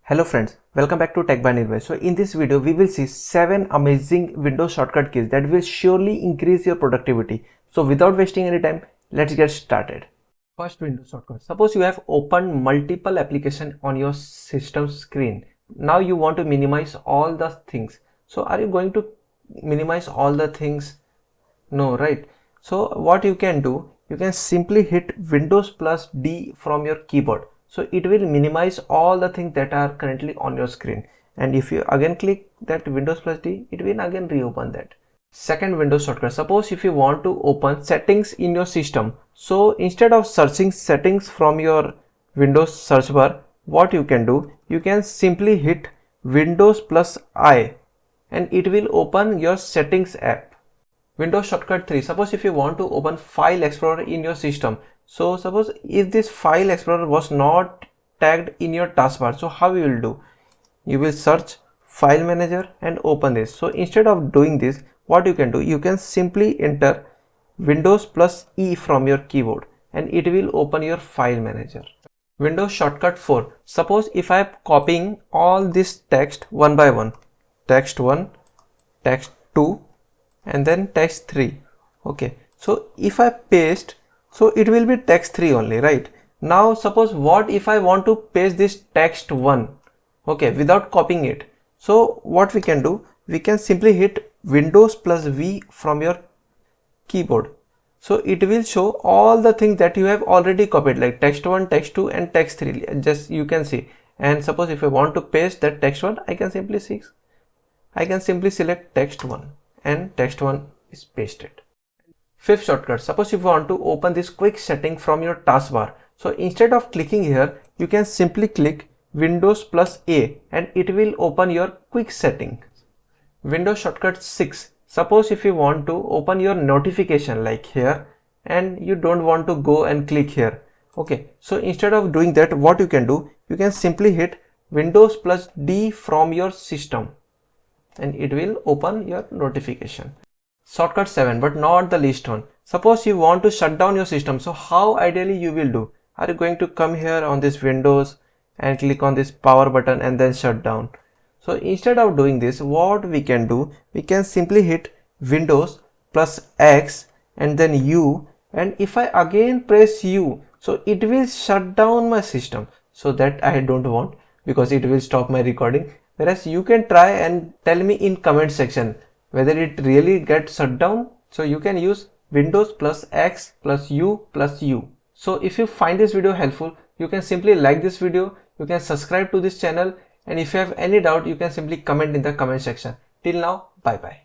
Hello friends, welcome back to Tech by Nirbhay. So in this video, we will see 7 amazing Windows shortcut keys that will surely increase your productivity. So without wasting any time, let's get started. First Windows shortcut. Suppose you have opened multiple applications on your system screen. Now you want to minimize all the things. So are you going to minimize all the things? No, right? So what you can do, you can simply hit Windows plus D from your keyboard. So it will minimize all the things that are currently on your screen. And if you again click that Windows plus D, it will again reopen that. Second Windows shortcut. Suppose if you want to open settings in your system. So instead of searching settings from your Windows search bar, what you can do, you can simply hit Windows plus I and it will open your settings app. Windows shortcut 3. Suppose if you want to open File Explorer in your system. So suppose if this File Explorer was not tagged in your taskbar, so how you will do? You will search File Manager and open this. So instead of doing this, what you can do? You can simply enter Windows plus E from your keyboard and it will open your File Manager. Windows shortcut 4. Suppose if I am copying all this text one by one, text 1, text 2 and then text 3. Okay, so if I paste, so it will be text 3 only, right? Now suppose what if I want to paste this text 1, okay, without copying it. So what we can do, we can simply hit Windows plus V from your keyboard. So it will show all the things that you have already copied, like text 1, text 2 and text 3. Just you can see. And suppose if I want to paste that text 1, I can simply select text 1 and text 1 is pasted. Fifth shortcut. Suppose if you want to open this quick setting from your taskbar. So instead of clicking here, you can simply click Windows plus A and it will open your quick setting. Windows shortcut 6. Suppose if you want to open your notification like here and you don't want to go and click here. Okay, so instead of doing that, what you can do, you can simply hit Windows plus D from your system and it will open your notification. Shortcut 7, but not the least one. Suppose you want to shut down your system. So how ideally you will do? Are you going to come here on this Windows and click on this power button and then shut down? So instead of doing this, what we can do, we can simply hit Windows plus X and then U, and if I again press U, so it will shut down my system. So that I don't want, because it will stop my recording. Whereas you can try and tell me in comment section whether it really gets shut down. So you can use Windows plus X plus U plus U. So if you find this video helpful, you can simply like this video, you can subscribe to this channel, and if you have any doubt, you can simply comment in the comment section. Till now, bye bye.